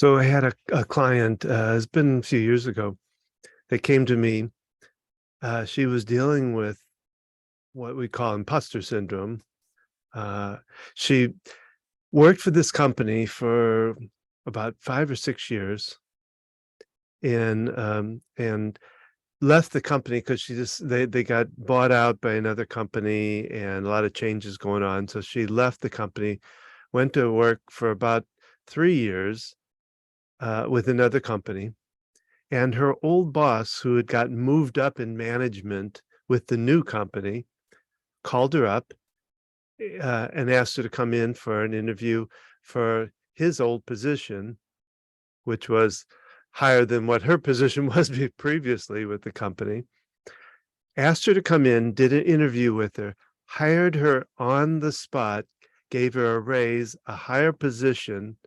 So I had a client, it's been a few years ago, that came to me. She was dealing with what we call imposter syndrome. She worked for this company for about 5 or 6 years and left the company because they got bought out by another company and a lot of changes going on. So she left the company, went to work for about 3 years with another company. And her old boss, who had gotten moved up in management with the new company, called her up and asked her to come in for an interview for his old position, which was higher than what her position was previously with the company. Asked her to come in, did an interview with her, hired her on the spot, gave her a raise, a higher position,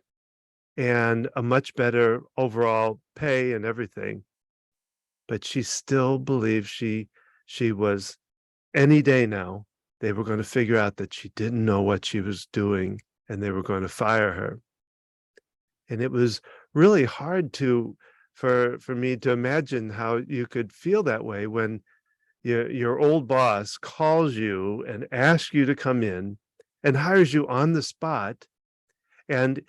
and a much better overall pay and everything. But she still believes she was, any day now, they were going to figure out that she didn't know what she was doing and they were going to fire her. And it was really hard for me to imagine how you could feel that way when your old boss calls you and asks you to come in and hires you on the spot. And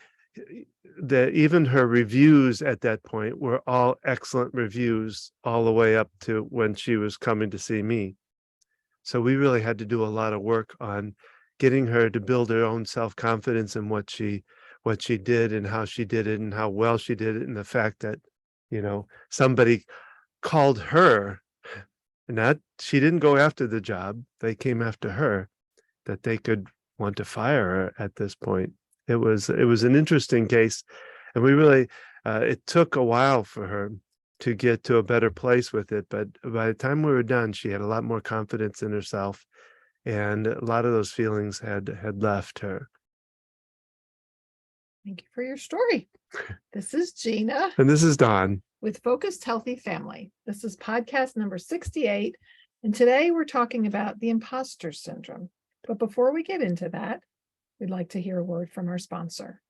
even her reviews at that point were all excellent reviews all the way up to when she was coming to see me. So we really had to do a lot of work on getting her to build her own self-confidence in what she did and how she did it and how well she did it, and the fact that, somebody called her, and she didn't go after the job, they came after her, that they could want to fire her at this point. It was an interesting case, and we really it took a while for her to get to a better place with it. But by the time we were done, she had a lot more confidence in herself, and a lot of those feelings had left her. Thank you for your story. This is Gina. And this is Don. With Focused Healthy Family. This is podcast number 68. And today we're talking about the imposter syndrome. But before we get into that, we'd like to hear a word from our sponsor.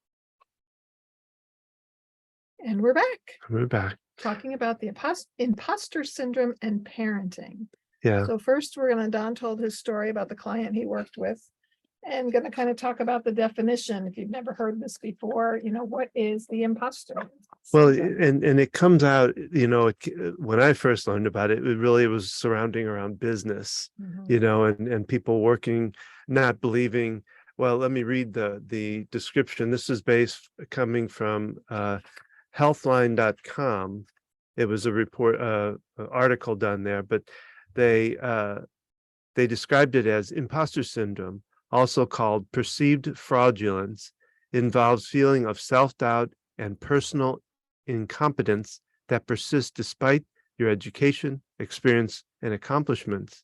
And we're back. We're back. Talking about the imposter syndrome and parenting. Yeah. So first Don told his story about the client he worked with, and going to kind of talk about the definition. If you've never heard this before, what is the imposter syndrome? Well, and it comes out, when I first learned about it, it really was surrounding around business, and people working, not believing. Well, let me read the description. This is coming from healthline.com. It was a report, article done there, but they described it as imposter syndrome, also called perceived fraudulence, involves feeling of self-doubt and personal incompetence that persists despite your education, experience, and accomplishments.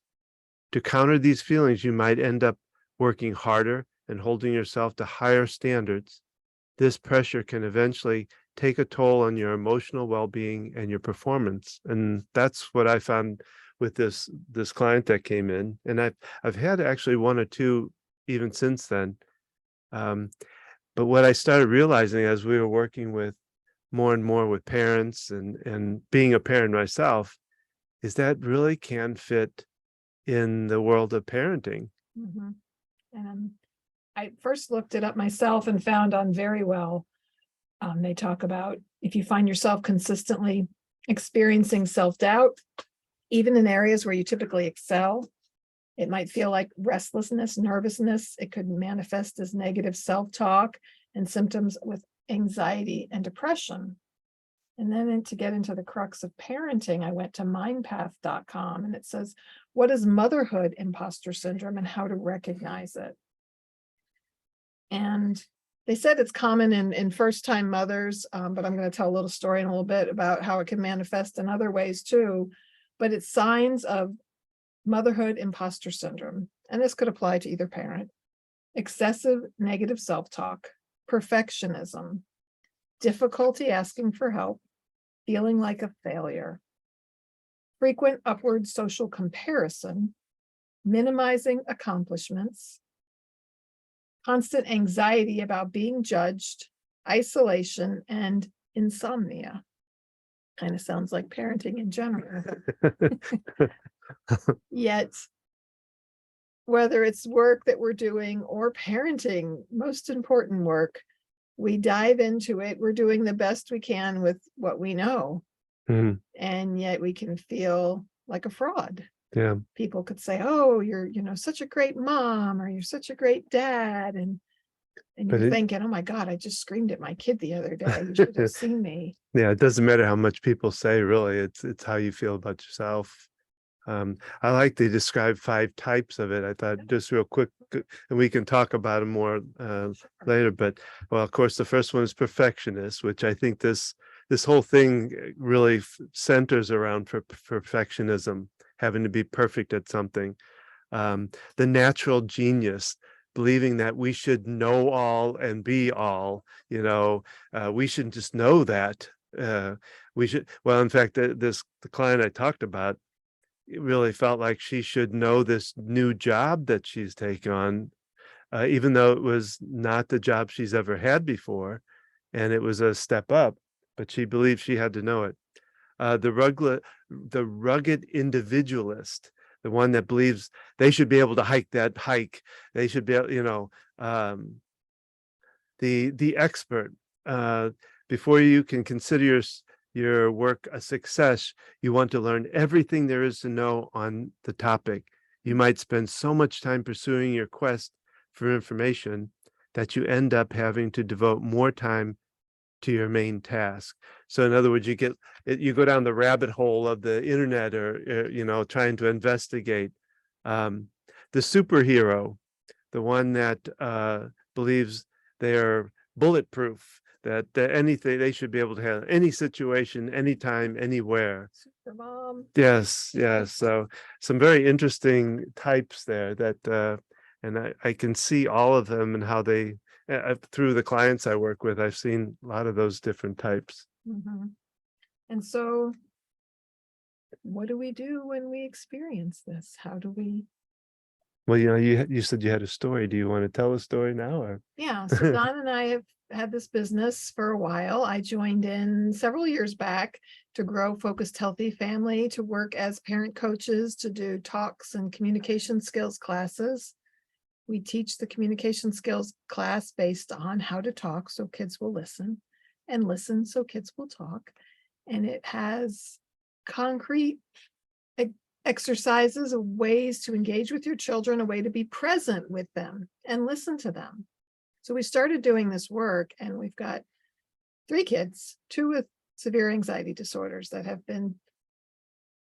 To counter these feelings, you might end up working harder and holding yourself to higher standards. This pressure can eventually take a toll on your emotional well-being and your performance. And that's what I found with this client that came in. And I've had actually one or two even since then. But what I started realizing as we were working with more and more with parents and being a parent myself, is that really can fit in the world of parenting. Mm-hmm. And I first looked it up myself and found on Verywell, they talk about if you find yourself consistently experiencing self-doubt, even in areas where you typically excel, it might feel like restlessness, nervousness. It could manifest as negative self-talk and symptoms with anxiety and depression. And then to get into the crux of parenting, I went to mindpath.com, and it says, what is motherhood imposter syndrome and how to recognize it? And they said it's common in first-time mothers, but I'm going to tell a little story in a little bit about how it can manifest in other ways too. But it's signs of motherhood imposter syndrome, and this could apply to either parent: excessive negative self-talk, perfectionism, difficulty asking for help, feeling like a failure, frequent upward social comparison, minimizing accomplishments, constant anxiety about being judged, isolation, and insomnia. Kind of sounds like parenting in general. Yet, whether it's work that we're doing or parenting, most important work, we dive into it. We're doing the best we can with what we know. Mhm. And yet we can feel like a fraud. Yeah. People could say, oh, you're, such a great mom, or you're such a great dad. And But you're it, thinking, oh my God, I just screamed at my kid the other day. You should have seen me. yeah, it doesn't matter how much people say, really. It's how you feel about yourself. I like they describe 5 types of it. I thought just real quick, and we can talk about them more later. But well, of course, the first one is perfectionist, which I think this whole thing really centers around perfectionism, having to be perfect at something. The natural genius, believing that we should know all and be all. We shouldn't just know that. We should. Well, in fact, the client I talked about, it really felt like she should know this new job that she's taken on, even though it was not the job she's ever had before, and it was a step up, but she believed she had to know it. The rugged individualist, the one that believes they should be able to hike that hike. They should be, the expert. Before you can consider your work a success, you want to learn everything there is to know on the topic. You might spend so much time pursuing your quest for information that you end up having to devote more time to your main task. So in other words, you go down the rabbit hole of the internet, or trying to investigate. The superhero, the one that believes they're bulletproof, that anything they should be able to handle any situation, anytime, anywhere. Super mom. Yes, yes. So some very interesting types there and I can see all of them and how they, through the clients I work with, I've seen a lot of those different types. Mm-hmm. And so what do we do when we experience this? How do we? Well, you said you had a story. Do you want to tell a story now, or? Yeah, so Don and I have had this business for a while. I joined in several years back to grow Focused Healthy Family, to work as parent coaches, to do talks and communication skills classes. We teach the communication skills class based on how to talk so kids will listen, and listen so kids will talk. And it has concrete exercises of ways to engage with your children, a way to be present with them and listen to them. So we started doing this work, and we've got 3 kids, 2 with severe anxiety disorders that have been,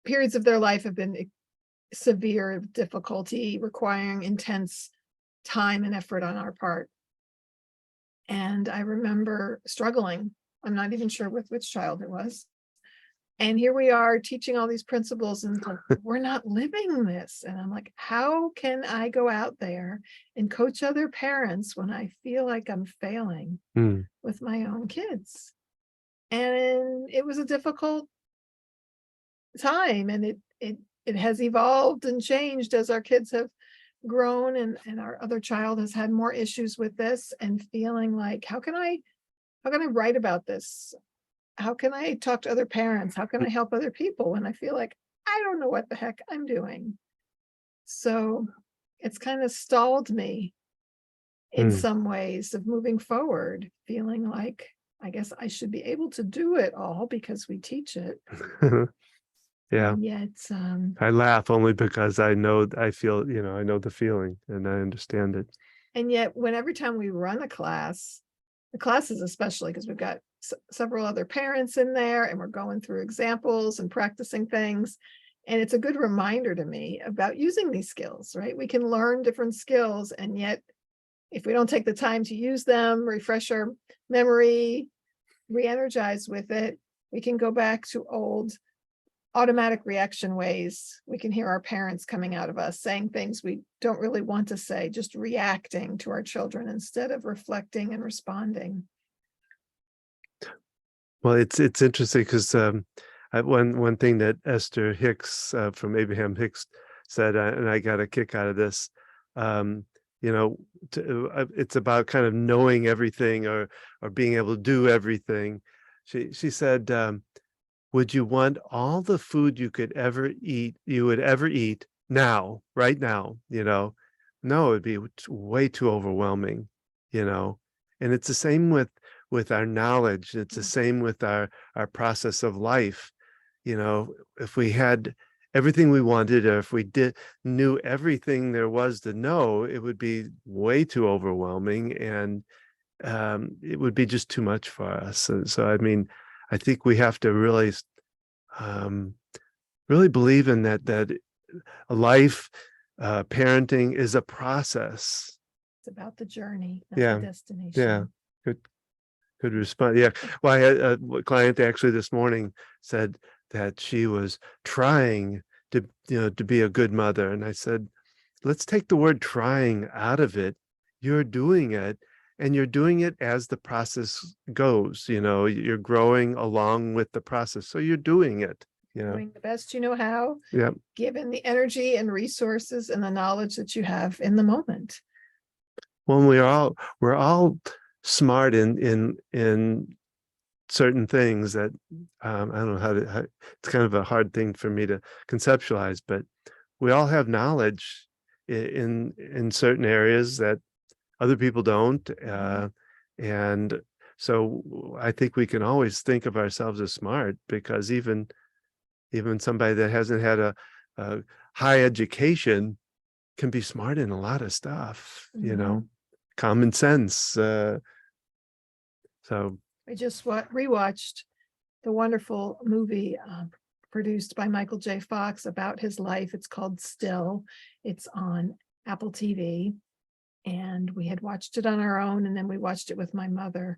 periods of their life have been severe difficulty, requiring intense time and effort on our part. And I remember struggling. I'm not even sure with which child it was. And here we are teaching all these principles, and we're not living this. And I'm like, how can I go out there and coach other parents when I feel like I'm failing with my own kids? And it was a difficult time, and it has evolved and changed as our kids have grown, and our other child has had more issues with this, and feeling like, how can I write about this? How can I talk to other parents? How can I help other people when I feel like I don't know what the heck I'm doing? So it's kind of stalled me in some ways of moving forward, feeling like I guess I should be able to do it all because we teach it. Yeah. And yet, I laugh only because I know the feeling and I understand it. and yet when every time we run a class, the classes especially, because we've got several other parents in there, and we're going through examples and practicing things. And it's a good reminder to me about using these skills, right? We can learn different skills, and yet if we don't take the time to use them, refresh our memory, re-energize with it, we can go back to old automatic reaction ways. We can hear our parents coming out of us saying things we don't really want to say, just reacting to our children instead of reflecting and responding. Well, it's interesting because one thing that Esther Hicks from Abraham Hicks said, and I got a kick out of this. It's about kind of knowing everything or being able to do everything. She said, would you want all the food you would ever eat now, right now, No, it'd be way too overwhelming, you know? And it's the same with our knowledge. It's the same with our process of life. If we had everything we wanted, or if we knew everything there was to know, it would be way too overwhelming, and it would be just too much for us. And so, I mean, I think we have to um, really believe in that a life, parenting is a process. It's about the journey, not Yeah, the destination. yeah. Good response. Yeah. Well, I had a client actually this morning said that she was trying to be a good mother. And I said, let's take the word trying out of it. You're doing it, and you're doing it as the process goes. You're growing along with the process. So you're doing it, Doing the best you know how, Yeah. given the energy and resources and the knowledge that you have in the moment. Well, we're all smart in certain things that I don't know it's kind of a hard thing for me to conceptualize, but we all have knowledge in certain areas that other people don't. And so I think we can always think of ourselves as smart, because even somebody that hasn't had a high education can be smart in a lot of stuff, common sense. So I just rewatched the wonderful movie produced by Michael J. Fox about his life. It's called Still. It's on Apple TV. And we had watched it on our own, and then we watched it with my mother.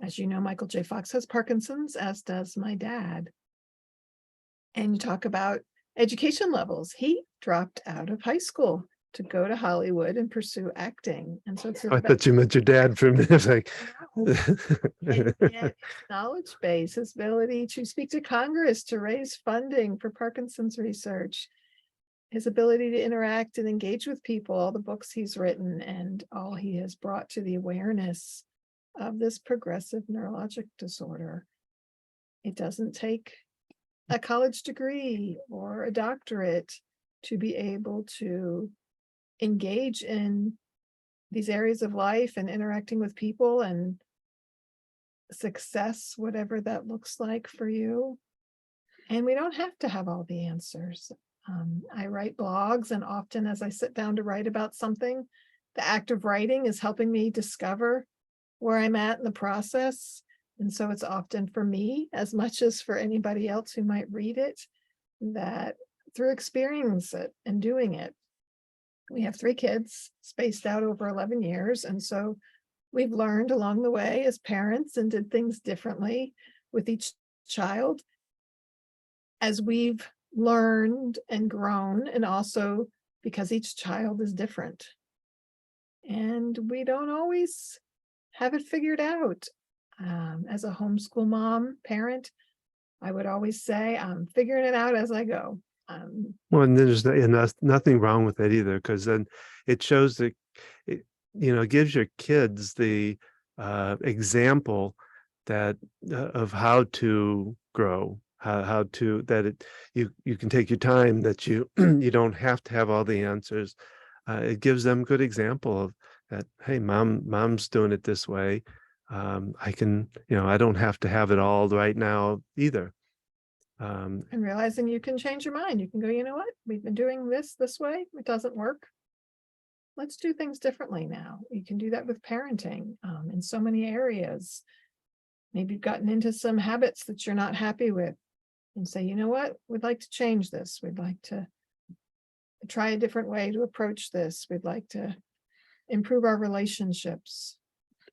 As you know, Michael J. Fox has Parkinson's, as does my dad. And you talk about education levels. He dropped out of high school to go to Hollywood and pursue acting. And so it's I thought you meant your dad for a minute. It's like, and yet his knowledge base, his ability to speak to Congress to raise funding for Parkinson's research, his ability to interact and engage with people, all the books he's written, and all he has brought to the awareness of this progressive neurologic disorder. It doesn't take a college degree or a doctorate to be able to engage in these areas of life and interacting with people and success, whatever that looks like for you. And we don't have to have all the answers. I write blogs, and often as I sit down to write about something, the act of writing is helping me discover where I'm at in the process. And so it's often for me, as much as for anybody else who might read it, that through experience it and doing it. We have 3 kids spaced out over 11 years. And so we've learned along the way as parents and did things differently with each child as we've learned and grown, and also because each child is different. And we don't always have it figured out. As a homeschool mom, parent, I would always say, I'm figuring it out as I go. Well, and there's nothing wrong with that either, because then it shows that it gives your kids the example that of how to grow, how to you can take your time, that you you don't have to have all the answers. It gives them good example of that. Hey, mom's doing it this way. I can, I don't have to have it all right now either. And realizing you can change your mind. You can go, you know what? We've been doing this way. It doesn't work. Let's do things differently now. You can do that with parenting in so many areas. Maybe you've gotten into some habits that you're not happy with, and say, you know what? We'd like to change this. We'd like to try a different way to approach this. We'd like to improve our relationships.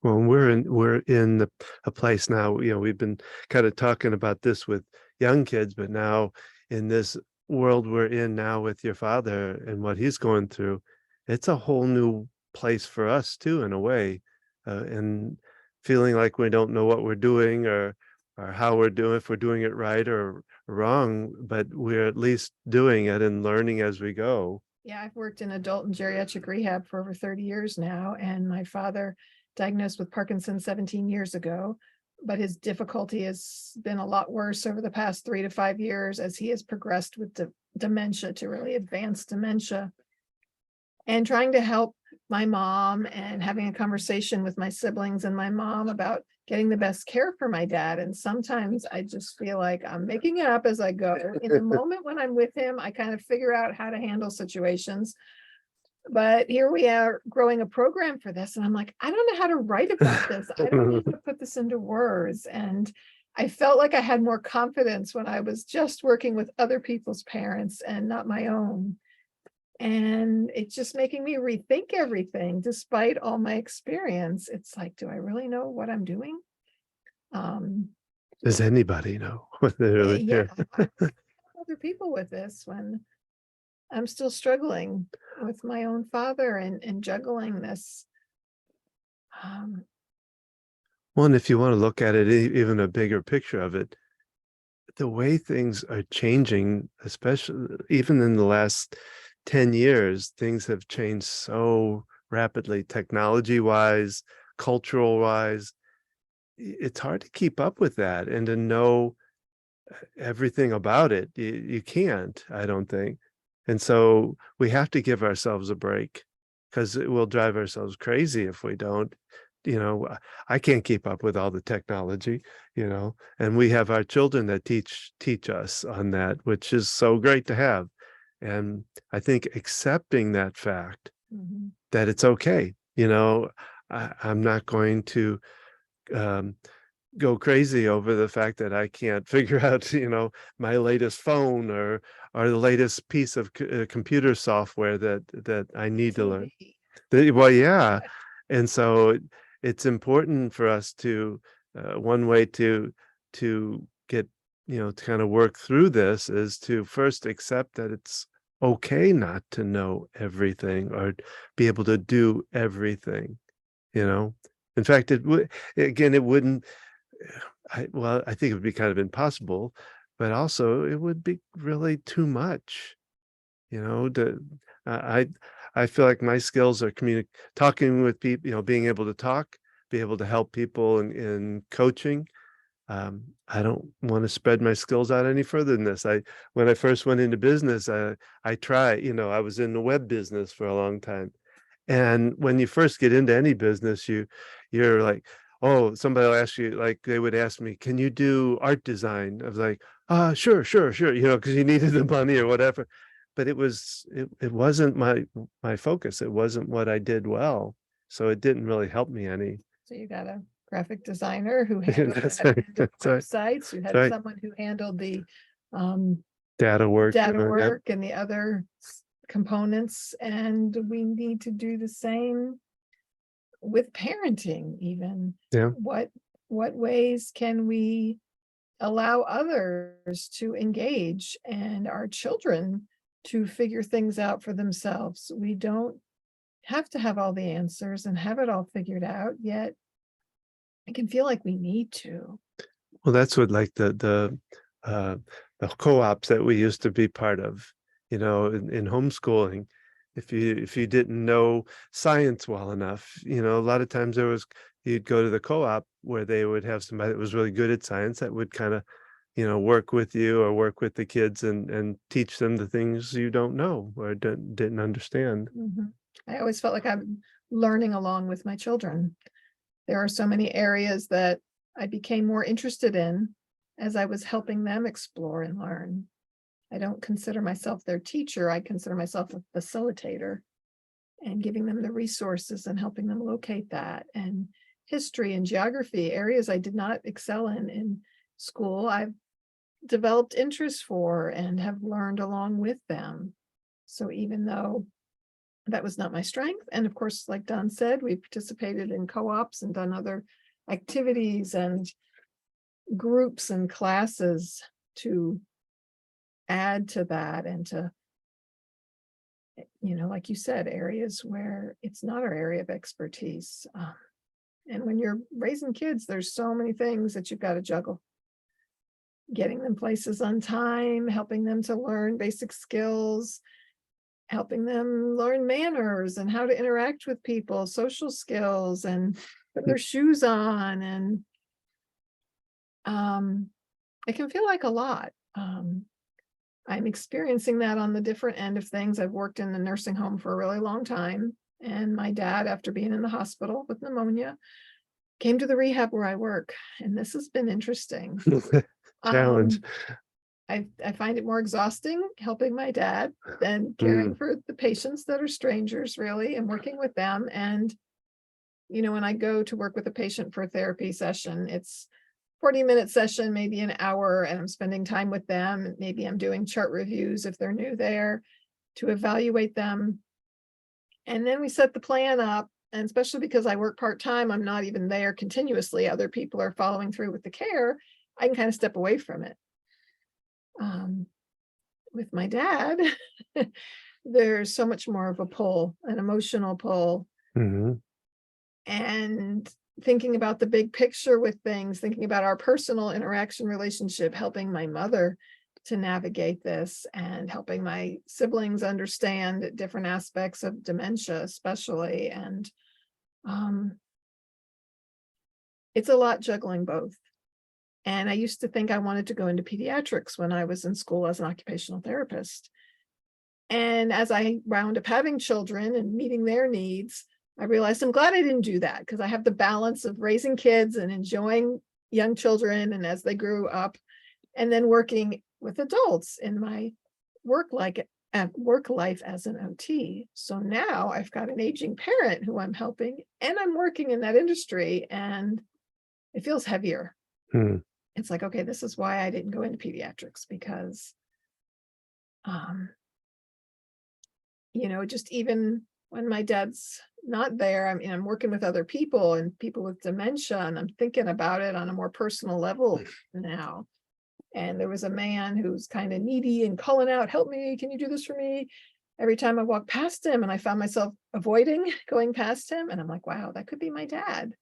Well, we're in a place now, we've been kind of talking about this with young kids, but now in this world we're in now with your father and what he's going through, it's a whole new place for us too, in a way, and feeling like we don't know what we're doing, or how we're doing, if we're doing it right or wrong, but we're at least doing it and learning as we go. Yeah, I've worked in adult and geriatric rehab for over 30 years now, and my father, diagnosed with Parkinson's 17 years ago, but his difficulty has been a lot worse over the past 3 to 5 years as he has progressed with dementia to really advanced dementia. And trying to help my mom and having a conversation with my siblings and my mom about getting the best care for my dad. And sometimes I just feel like I'm making it up as I go. In the moment when I'm with him, I kind of figure out how to handle situations. But here we are growing a program for this. And I'm like, I don't know how to write about this. I don't know how to put this into words. And I felt like I had more confidence when I was just working with other people's parents and not my own. And it's just making me rethink everything despite all my experience. It's like, do I really know what I'm doing? Does anybody know what they really Yeah, do? I help other people with this when I'm still struggling with my own father and juggling this. Um, Well, and if you want to look at it, even a bigger picture of it, the way things are changing, especially even in the last 10 years, things have changed so rapidly, technology wise, cultural wise. It's hard to keep up with that and to know everything about it. You can't, I don't think. And so we have to give ourselves a break because it will drive ourselves crazy if we don't. I can't keep up with all the technology, and we have our children that teach us on that, which is so great to have. And I think accepting that fact mhm. that it's okay, I'm not going to um, go crazy over the fact that I can't figure out, my latest phone or the latest piece of computer software that I need to learn. TV. Well, yeah. And so it's important for us to, one way to get, to kind of work through this is to first accept that it's okay not to know everything or be able to do everything, you know? In fact, it wouldn't, I think it would be kind of impossible, but also it would be really too much, to I I feel like my skills are talking with people, being able to talk, be able to help people in coaching. I don't want to spread my skills out any further than this. When I first went into business, I I was in the web business for a long time. And when you first get into any business, you're like, oh, somebody will ask you, like they would ask me, can you do art design? I was like, sure, sure, sure, because you needed the money or whatever. But it wasn't my focus. It wasn't what I did well. So it didn't really help me any. So you got a graphic designer who handled That's that right. end of That's right. websites. You That's had right. someone who handled the um, Data work. data Yep. work and the other components. And we need to do the same with parenting even. Yeah. What ways can we allow others to engage and our children to figure things out for themselves? We don't have to have all the answers and have it all figured out, yet I can feel like we need to. Well, that's what like uh the co-ops that we used to be part of, in homeschooling. If you didn't know science well enough, a lot of times you'd go to the co-op where they would have somebody that was really good at science that would kind of, work with you or work with the kids and teach them the things you don't know or didn't understand. Mhm. I always felt like I'm learning along with my children. There are so many areas that I became more interested in as I was helping them explore and learn. I don't consider myself their teacher. I consider myself a facilitator and giving them the resources and helping them locate that. And history and geography, areas I did not excel in school, I've developed interest for and have learned along with them. So even though that was not my strength, and of course, like Don said, we participated in co-ops and done other activities and groups and classes to add to that and to, like you said, areas where it's not our area of expertise. And when you're raising kids, there's so many things that you've got to juggle. Getting them places on time, helping them to learn basic skills, helping them learn manners and how to interact with people, social skills, and put their shoes on. And It can feel like a lot. I'm experiencing that on the different end of things. I've worked in the nursing home for a really long time. And my dad, after being in the hospital with pneumonia, came to the rehab where I work. And this has been interesting. Challenge. I find it more exhausting helping my dad than caring for the patients that are strangers, really, and working with them. And, when I go to work with a patient for a therapy session, it's 40-minute session, maybe an hour, and I'm spending time with them. Maybe I'm doing chart reviews if they're new there to evaluate them. And then we set the plan up. And especially because I work part-time, I'm not even there continuously. Other people are following through with the care. I can kind of step away from it. With my dad, there's so much more of a pull, an emotional pull. And thinking about the big picture with things, thinking about our personal interaction relationship, helping my mother to navigate this and helping my siblings understand different aspects of dementia, especially. And it's a lot juggling both. And I used to think I wanted to go into pediatrics when I was in school as an occupational therapist. And as I wound up having children and meeting their needs, I realized I'm glad I didn't do that, because I have the balance of raising kids and enjoying young children and as they grew up, and then working with adults in my work life as an OT. So now I've got an aging parent who I'm helping, and I'm working in that industry, and it feels heavier. It's like, okay, this is why I didn't go into pediatrics, because, just even when my dad's not there, I'm working with other people and people with dementia, and I'm thinking about it on a more personal level now. And there was a man who's kind of needy and calling out, "Help me, can you do this for me?" Every time I walked past him, and I found myself avoiding going past him. And I'm like, wow, that could be my dad.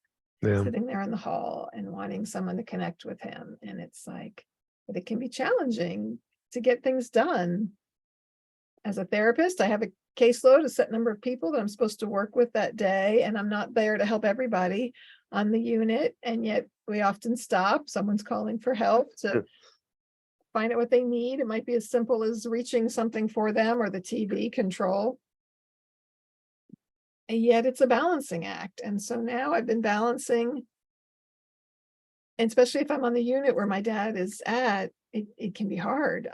Yeah. Sitting there in the hall and wanting someone to connect with him. And it's like, but it can be challenging to get things done. As a therapist, I have a caseload, a set number of people that I'm supposed to work with that day, and I'm not there to help everybody on the unit. And yet we often stop. Someone's calling for help to find out what they need. It might be as simple as reaching something for them or the TV control. And yet it's a balancing act. And so now I've been balancing, and especially if I'm on the unit where my dad is at, it can be hard.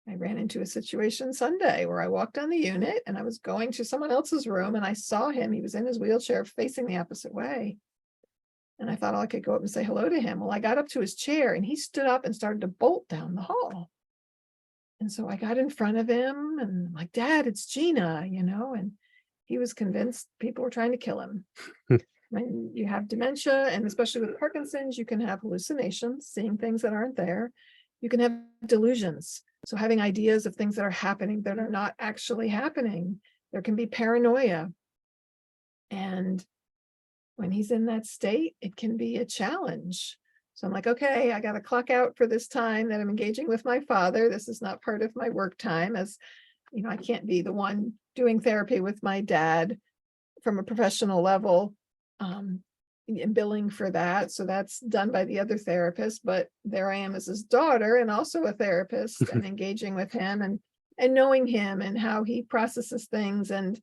I ran into a situation Sunday where I walked on the unit and I was going to someone else's room, and I saw him. He was in his wheelchair facing the opposite way. And I thought, oh, I could go up and say hello to him. Well, I got up to his chair and he stood up and started to bolt down the hall. And so I got in front of him and I'm like, "Dad, it's Gina," and he was convinced people were trying to kill him. When you have dementia, and especially with Parkinson's, you can have hallucinations, seeing things that aren't there. You can have delusions. So having ideas of things that are happening that are not actually happening. There can be paranoia. And when he's in that state, it can be a challenge. So I'm like, okay, I got to clock out for this time that I'm engaging with my father. This is not part of my work time, as I can't be the one doing therapy with my dad from a professional level, and billing for that. So that's done by the other therapist, but there I am as his daughter and also a therapist, and engaging with him and knowing him and how he processes things. And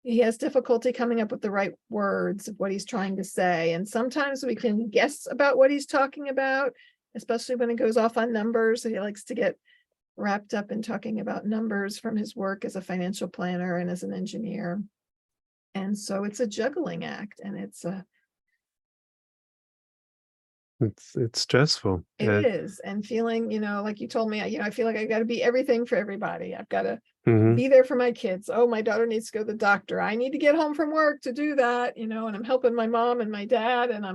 he has difficulty coming up with the right words of what he's trying to say. And sometimes we can guess about what he's talking about, especially when it goes off on numbers. He likes to get wrapped up in talking about numbers from his work as a financial planner and as an engineer. And so it's a juggling act, and it's stressful. it is. And feeling, like you told me, I feel like I got to be everything for everybody. I've got to be there for my kids. Oh, my daughter needs to go to the doctor. I need to get home from work to do that, and I'm helping my mom and my dad, and I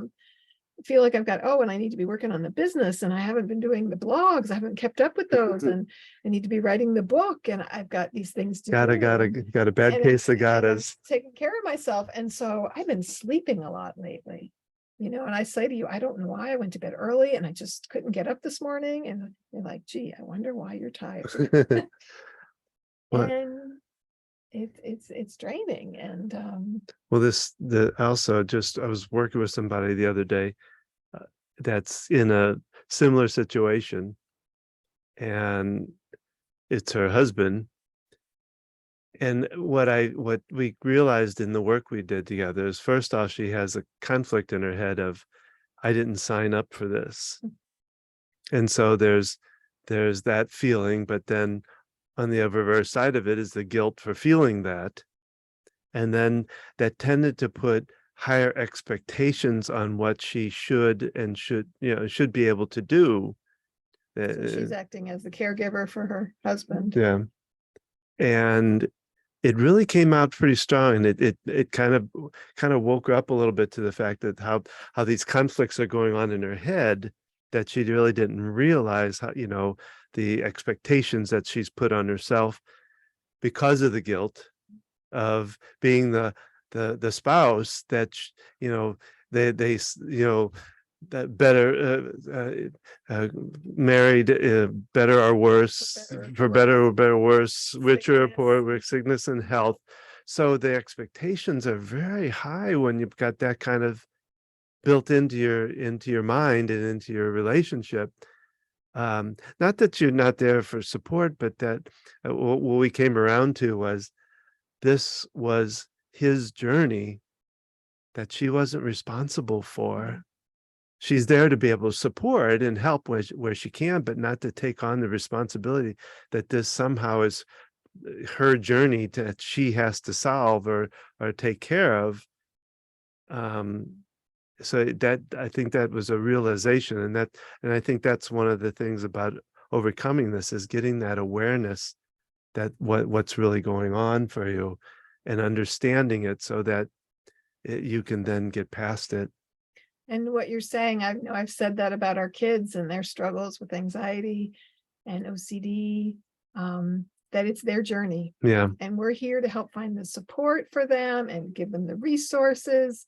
feel like I've got, and I need to be working on the business, and I haven't been doing the blogs. I haven't kept up with those, and I need to be writing the book, and I've got these things to do. Got a bad case of goddess. Taking care of myself. And so I've been sleeping a lot lately, and I say to you, I don't know why. I went to bed early and I just couldn't get up this morning. And you're like, gee, I wonder why you're tired. And it's draining. And well, I was working with somebody the other day, that's in a similar situation, and it's her husband. And what we realized in the work we did together is, first off, she has a conflict in her head of, I didn't sign up for this. And so there's that feeling, but then on the reverse side of it is the guilt for feeling that. And then that tended to put higher expectations on what she should be able to do. So she's acting as the caregiver for her husband. Yeah. And it really came out pretty strong, and it kind of woke her up a little bit to the fact that how these conflicts are going on in her head, that she really didn't realize how, the expectations that she's put on herself because of the guilt of being the spouse that they that better married, better or worse, for better or better or worse, richer or poor, with sickness and health. So the expectations are very high when you've got that kind of built into your mind and into your relationship. Not that you're not there for support, but that what we came around to was, this was his journey that she wasn't responsible for. She's there to be able to support and help where she can, but not to take on the responsibility that this somehow is her journey that she has to solve or take care of. So that, I think that was a realization, and I think that's one of the things about overcoming this, is getting that awareness that what's really going on for you, and understanding it so that you can then get past it. And what you're saying, I've said that about our kids and their struggles with anxiety and OCD, that it's their journey. Yeah. And we're here to help find the support for them and give them the resources,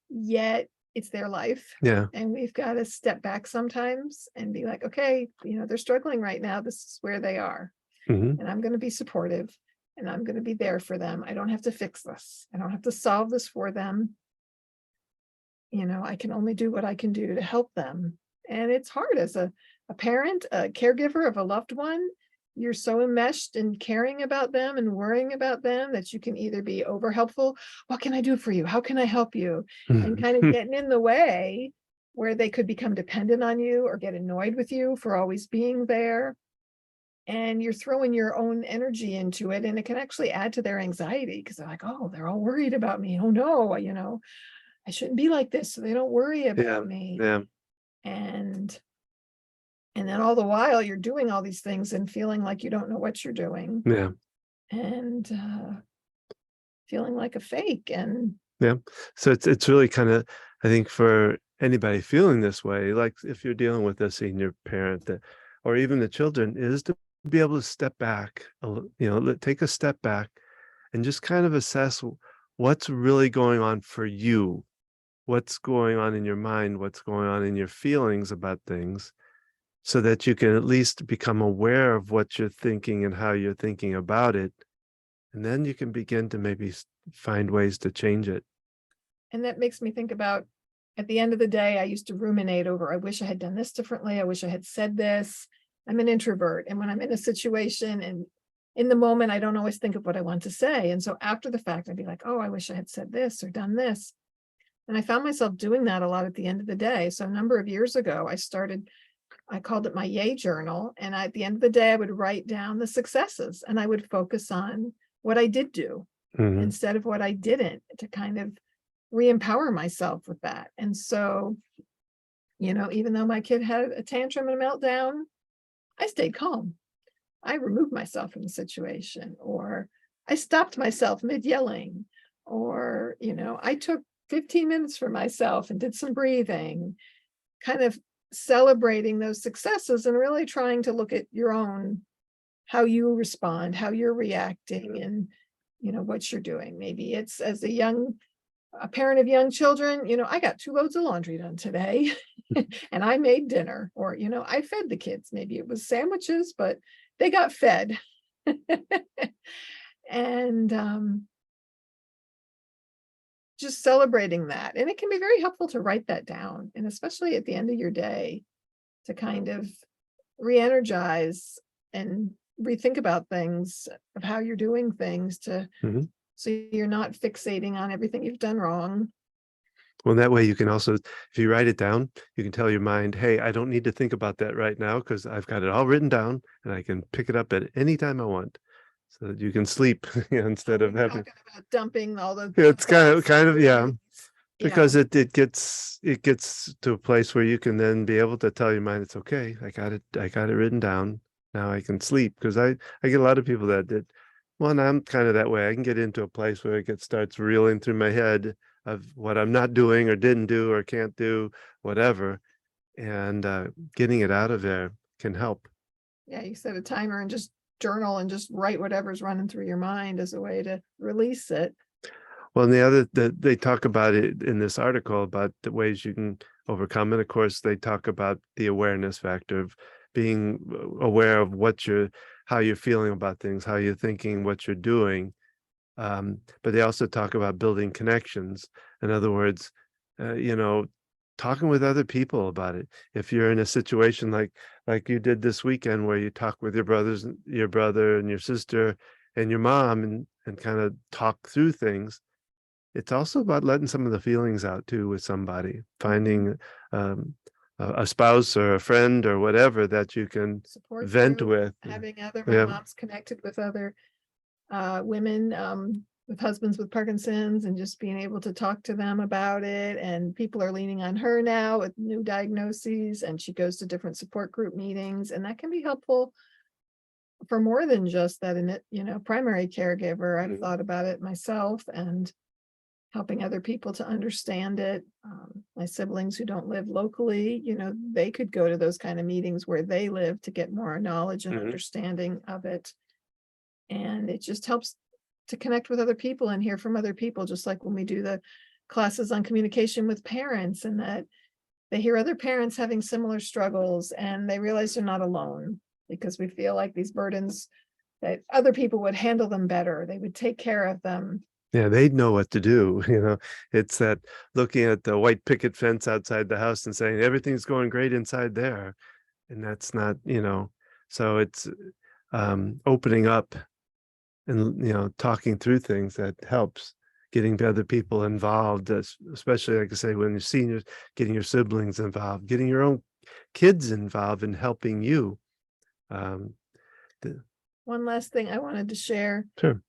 yet it's their life. Yeah. And we've got to step back sometimes and be like, okay, they're struggling right now. This is where they are. Mm-hmm. And I'm going to be supportive, and I'm going to be there for them. I don't have to fix this. I don't have to solve this for them. I can only do what I can do to help them. And it's hard as a parent, a caregiver of a loved one. You're so enmeshed in caring about them and worrying about them that you can either be over helpful. What can I do for you? How can I help you? And kind of getting in the way, where they could become dependent on you or get annoyed with you for always being there. And you're throwing your own energy into it, and it can actually add to their anxiety, because they're like, oh, they're all worried about me. Oh no, I shouldn't be like this, so they don't worry about me. Yeah. And then all the while you're doing all these things and feeling like you don't know what you're doing. Yeah. And feeling like a fake. And Yeah. So it's really kind of, I think, for anybody feeling this way, like if you're dealing with a senior parent, or even the children, is to be able to step back, take a step back and just kind of assess what's really going on for you, what's going on in your mind, what's going on in your feelings about things, so that you can at least become aware of what you're thinking and how you're thinking about it. And then you can begin to maybe find ways to change it. And that makes me think about, at the end of the day, I used to ruminate over, I wish I had done this differently. I wish I had said this. I'm an introvert. And when I'm in a situation and in the moment, I don't always think of what I want to say. And so after the fact, I'd be like, oh, I wish I had said this or done this. And I found myself doing that a lot at the end of the day. So a number of years ago, I called it my yay journal. And at the end of the day, I would write down the successes, and I would focus on what I did do instead of what I didn't, to kind of re-empower myself with that. And so, even though my kid had a tantrum and a meltdown, I stayed calm. I removed myself from the situation, or I stopped myself mid yelling, or, I took 15 minutes for myself and did some breathing, kind of celebrating those successes and really trying to look at your own, how you respond, how you're reacting, and, what you're doing. Maybe it's, as a parent of young children, I got 2 loads of laundry done today and I made dinner, or, I fed the kids. Maybe it was sandwiches, but they got fed. And just celebrating that. And it can be very helpful to write that down, and especially at the end of your day, to kind of re-energize and rethink about things, of how you're doing things, to Mhm. so you're not fixating on everything you've done wrong. Well, that way you can also, if you write it down, you can tell your mind, hey, I don't need to think about that right now because I've got it all written down and I can pick it up at any time I want so that you can sleep instead of You're having, talking about dumping all the it's thoughts and yeah, worries. Yeah, because it gets to a place where you can then be able to tell your mind, it's okay. I got it written down. Now I can sleep because I get a lot of people that did. Well, and I'm kind of that way. I can get into a place where starts reeling through my head of what I'm not doing or didn't do or can't do, whatever. And getting it out of there can help. yeah, you set a timer and just journal and just write whatever's running through your mind as a way to release it. Well, and the other that they talk about it in this article about the ways you can overcome it. Of course, they talk about the awareness factor of being aware of how you're feeling about things, how you're thinking, what you're doing. But they also talk about building connections. In other words, you know, talking with other people about it. If you're in a situation like you did this weekend, where you talk with your brother and your sister and your mom, and kind of talk through things, it's also about letting some of the feelings out too with somebody, finding um, a spouse or a friend or whatever that you can Support vent group, with. having other, my Yeah. mom's connected with other women with husbands with Parkinson's, and just being able to talk to them about it. And people are leaning on her now with new diagnoses, and she goes to different support group meetings, and that can be helpful for more than just that, in it, primary caregiver. I've Mhm. thought about it myself, and helping other people to understand it. My siblings who don't live locally, they could go to those kind of meetings where they live to get more knowledge and Mhm. understanding of it. And it just helps to connect with other people and hear from other people, just like when we do the classes on communication with parents, and that they hear other parents having similar struggles and they realize they're not alone, because we feel like these burdens, that other people would handle them better, they would take care of them. Yeah, they'd know what to do. It's that looking at the white picket fence outside the house and saying everything's going great inside there. And that's not, so it's opening up and, talking through things that helps, getting the other people involved, especially, like I say, when you're seniors, getting your siblings involved, getting your own kids involved in helping you. Um, One last thing I wanted to share. sure.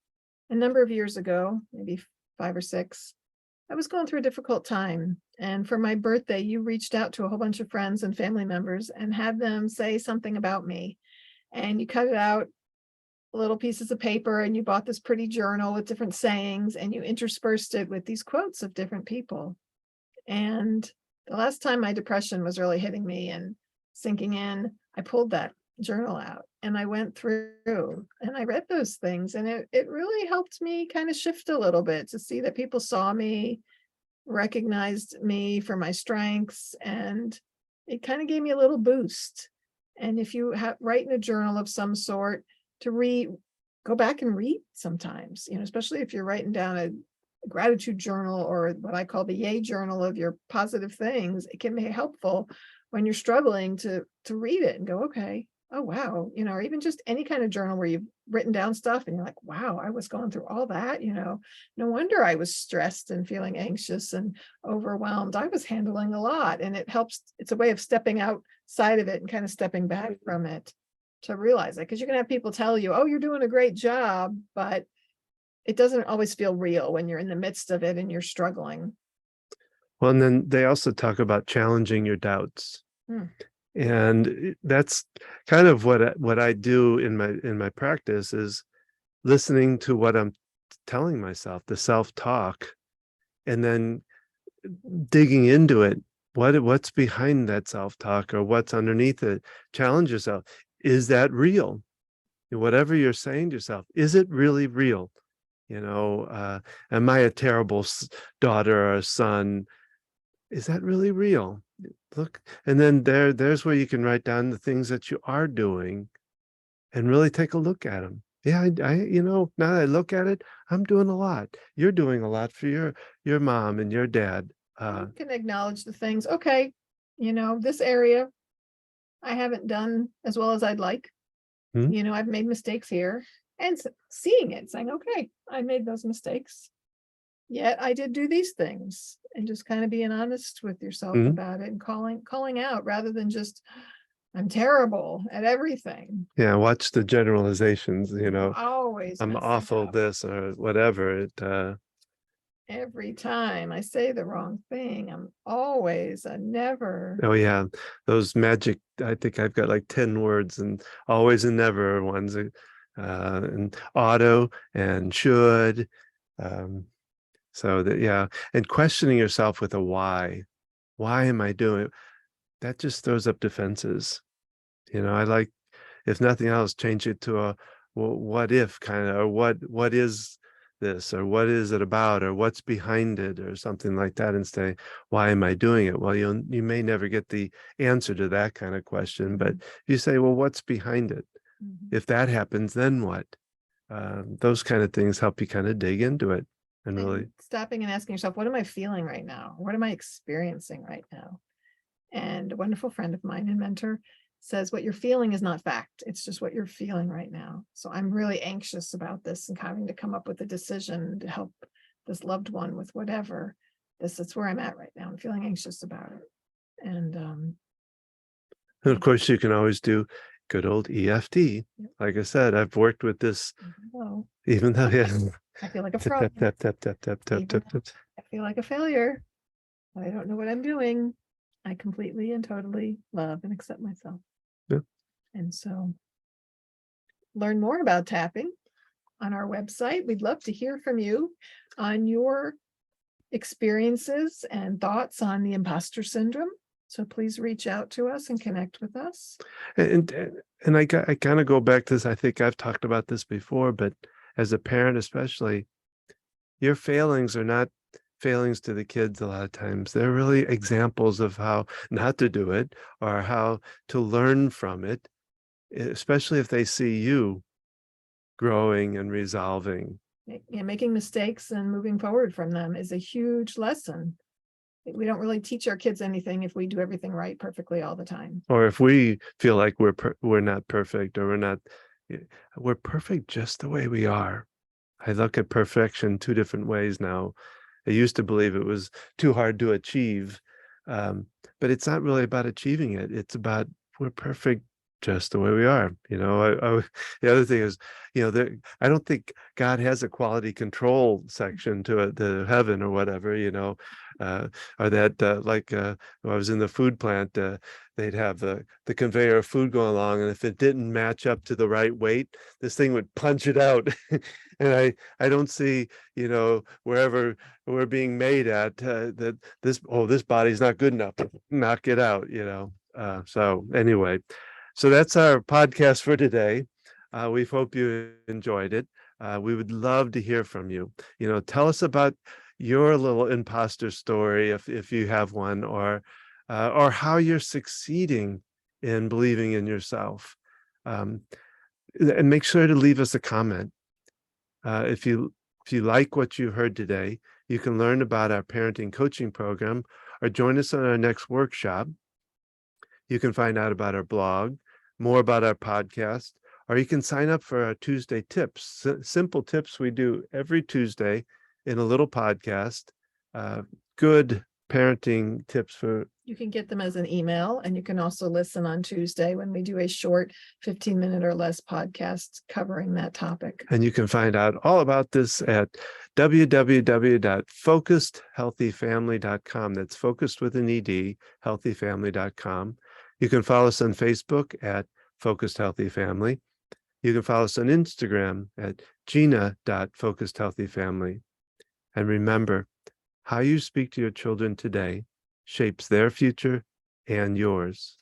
A number of years ago, maybe 5 or 6, I was going through a difficult time. And for my birthday, you reached out to a whole bunch of friends and family members and had them say something about me. And you cut it out little pieces of paper, and you bought this pretty journal with different sayings, and you interspersed it with these quotes of different people. And the last time my depression was really hitting me and sinking in, I pulled that journal out and I went through and I read those things, and it really helped me kind of shift a little bit, to see that people saw me, recognized me for my strengths, and it kind of gave me a little boost. And if you write in a journal of some sort, to go back and read sometimes, especially if you're writing down a gratitude journal, or what I call the yay journal of your positive things, it can be helpful when you're struggling to read it and go, okay, oh wow, or even just any kind of journal where you've written down stuff and you're like, wow, I was going through all that, no wonder I was stressed and feeling anxious and overwhelmed. I was handling a lot. And it helps, it's a way of stepping outside of it and kind of stepping back from it, to realize that, because you can have people tell you, oh, you're doing a great job, but it doesn't always feel real when you're in the midst of it and you're struggling. Well, and then they also talk about challenging your doubts. Hmm. And that's kind of what I do in my practice, is listening to what I'm telling myself, the self-talk, and then digging into it. What's behind that self-talk, or what's underneath it? Challenge yourself. Is that real? Whatever you're saying to yourself, is it really real? Am I a terrible daughter or son? Is that really real? Look, and then there's where you can write down the things that you are doing and really take a look at them. Yeah, now that I look at it, I'm doing a lot. You're doing a lot for your mom and your dad. You can acknowledge the things, okay, this area I haven't done as well as I'd like. Hmm? I've made mistakes here, and seeing it, saying, okay, I made those mistakes. Yet I did do these things, and just kind of being honest with yourself Hmm? about it and calling out rather than just, I'm terrible at everything. Yeah, watch the generalizations, Always I'm messing awful up. this or whatever. Every time I say the wrong thing, I'm always a never. Oh yeah, those magic, I think I've got like 10 words, and always and never ones, and auto and should. Um, so that, yeah, and questioning yourself with a why. Why am I doing it? That just throws up defenses. I like, if nothing else, change it to a, well, what if kind of, or what is this, or what is it about, or what's behind it, or something like that, and say, why am I doing it? Well, you may never get the answer to that kind of question, but you say, well, what's behind it? If that happens, then what? Those kind of things help you kind of dig into it and really. Stopping and asking yourself, what am I feeling right now? What am I experiencing right now? And a wonderful friend of mine and mentor says, what you're feeling is not fact. It's just what you're feeling right now. So I'm really anxious about this and having to come up with a decision to help this loved one with whatever. This is where I'm at right now. I'm feeling anxious about it. And And of course, you can always do good old EFT. Like I said, I've worked with this, even though, yeah, I feel like a tap, fraud. tap, tap, tap, tap, tap, tap, tap. I feel like a failure. I don't know what I'm doing. I completely and totally love and accept myself. Yeah. And so learn more about tapping on our website. We'd love to hear from you on your experiences and thoughts on the imposter syndrome. So please reach out to us and connect with us. And I kind of go back to this. I think I've talked about this before, but as a parent, especially, your failings are not failings to the kids. A lot of times they're really examples of how not to do it or how to learn from it, especially if they see you growing and resolving. Yeah, making mistakes and moving forward from them is a huge lesson. We don't really teach our kids anything if we do everything right perfectly all the time. Or if we feel like we're not perfect, or we're perfect just the way we are. I look at perfection two different ways now. I used to believe it was too hard to achieve, but it's not really about achieving it. It's about, we're perfect just the way we are. The other thing is, I don't think God has a quality control section to it, the heaven or whatever, or that when I was in the food plant, they'd have the conveyor of food going along, and if it didn't match up to the right weight, this thing would punch it out. And I don't see, wherever we're being made at, that this body's not good enough, knock it out. So anyway, so that's our podcast for today. We hope you enjoyed it. We would love to hear from you. Tell us about your little imposter story, if you have one, or how you're succeeding in believing in yourself. And make sure to leave us a comment. If you like what you heard today, you can learn about our parenting coaching program or join us on our next workshop. You can find out about our blog, more about our podcast, or you can sign up for our Tuesday tips, simple tips we do every Tuesday in a little podcast. Good parenting tips for. You can get them as an email, and you can also listen on Tuesday when we do a short 15-minute or less podcast covering that topic. And you can find out all about this at www.focusedhealthyfamily.com. That's focused with an ED, healthyfamily.com. You can follow us on Facebook at Focused Healthy Family. You can follow us on Instagram at gina.focusedhealthyfamily. And remember, how you speak to your children today shapes their future and yours.